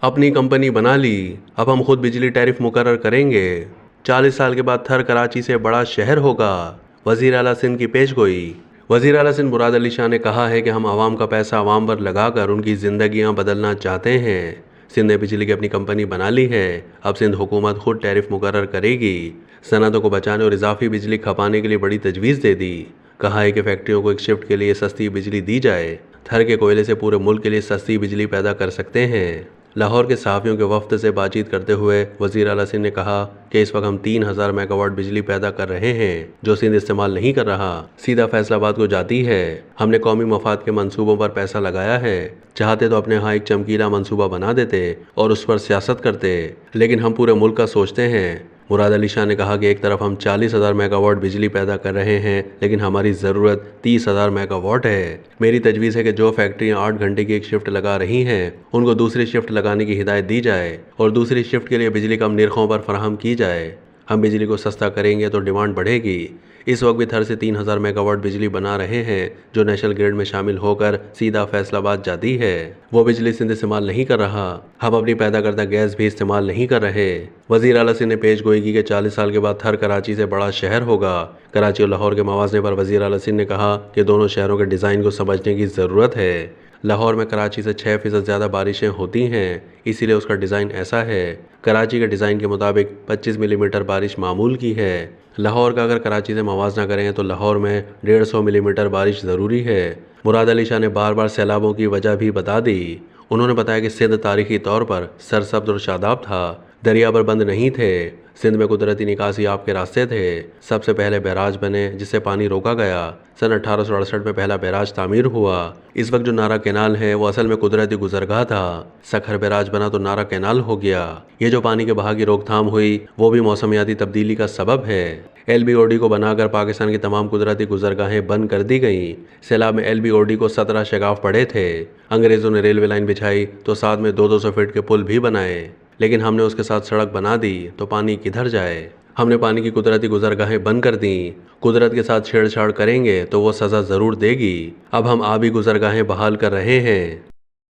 اپنی کمپنی بنا لی، اب ہم خود بجلی ٹیرف مقرر کریں گے۔ 40 سال کے بعد تھر کراچی سے بڑا شہر ہوگا، وزیر اعلیٰ سندھ کی پیش گوئی۔ وزیر اعلیٰ سندھ مراد علی شاہ نے کہا ہے کہ ہم عوام کا پیسہ عوام پر لگا کر ان کی زندگیاں بدلنا چاہتے ہیں۔ سندھ نے بجلی کی اپنی کمپنی بنا لی ہے، اب سندھ حکومت خود ٹیرف مقرر کرے گی۔ صنعتوں کو بچانے اور اضافی بجلی کھپانے کے لیے بڑی تجویز دے دی۔ کہا ہے کہ فیکٹریوں کو ایک شفٹ کے لیے سستی بجلی دی جائے۔ تھر کے کوئلے سے پورے ملک کے لیے سستی بجلی پیدا کر سکتے ہیں۔ لاہور کے صحافیوں کے وفد سے بات چیت کرتے ہوئے وزیر اعلیٰ سندھ نے کہا کہ اس وقت ہم 3000 میگا واٹ بجلی پیدا کر رہے ہیں جو سندھ استعمال نہیں کر رہا، سیدھا فیصل آباد کو جاتی ہے۔ ہم نے قومی مفاد کے منصوبوں پر پیسہ لگایا ہے، چاہتے تو اپنے ہاں ایک چمکیلا منصوبہ بنا دیتے اور اس پر سیاست کرتے، لیکن ہم پورے ملک کا سوچتے ہیں۔ مراد علی شاہ نے کہا کہ ایک طرف ہم 40,000 میگا واٹ بجلی پیدا کر رہے ہیں لیکن ہماری ضرورت 30,000 میگا واٹ ہے۔ میری تجویز ہے کہ جو فیکٹریاں 8 گھنٹے کی ایک شفٹ لگا رہی ہیں ان کو دوسری شفٹ لگانے کی ہدایت دی جائے اور دوسری شفٹ کے لیے بجلی کم نرخوں پر فراہم کی جائے۔ ہم بجلی کو سستا کریں گے تو ڈیمانڈ بڑھے گی۔ اس وقت بھی تھر سے 3000 میگا واٹ بجلی بنا رہے ہیں جو نیشنل گرڈ میں شامل ہو کر سیدھا فیصل آباد جاتی ہے۔ وہ بجلی سندھ استعمال نہیں کر رہا، ہم اپنی پیدا کردہ گیس بھی استعمال نہیں کر رہے۔ وزیر اعلیٰ سندھ نے پیش گوئی کی کہ 40 سال کے بعد تھر کراچی سے بڑا شہر ہوگا۔ کراچی اور لاہور کے موازنے پر وزیر اعلیٰ سندھ نے کہا کہ دونوں شہروں کے ڈیزائن کو سمجھنے کی ضرورت ہے۔ لاہور میں کراچی سے 6% زیادہ بارشیں ہوتی ہیں، اسی لیے اس کا ڈیزائن ایسا ہے۔ کراچی کے ڈیزائن کے مطابق 25 ملی میٹر بارش معمول کی ہے۔ لاہور کا اگر کراچی سے موازنہ کریں تو لاہور میں 150 ملی میٹر بارش ضروری ہے۔ مراد علی شاہ نے بار بار سیلابوں کی وجہ بھی بتا دی۔ انہوں نے بتایا کہ سندھ تاریخی طور پر سرسبز اور شاداب تھا، دریا پر بند نہیں تھے، سندھ میں قدرتی نکاسی آب کے راستے تھے۔ سب سے پہلے بیراج بنے جس سے پانی روکا گیا۔ سن 1868 میں پہلا بیراج تعمیر ہوا۔ اس وقت جو نارا کینال ہے وہ اصل میں قدرتی گزرگاہ تھا۔ سکھر بیراج بنا تو نارا کینال ہو گیا۔ یہ جو پانی کے بہاؤ کی روک تھام ہوئی وہ بھی موسمیاتی تبدیلی کا سبب ہے۔ LBOD کو بنا کر پاکستان کی تمام قدرتی گزرگاہیں بند کر دی گئیں۔ سیلاب میں LBOD کو 17 شگاف پڑے تھے۔ انگریزوں نے ریلوے لائن بچھائی تو ساتھ میں 200 فٹ کے پل بھی بنائے، لیکن ہم نے اس کے ساتھ سڑک بنا دی تو پانی کدھر جائے؟ ہم نے پانی کی قدرتی گزرگاہیں بند کر دیں۔ قدرت کے ساتھ چھیڑ چھاڑ کریں گے تو وہ سزا ضرور دے گی۔ اب ہم آبی گزرگاہیں بحال کر رہے ہیں۔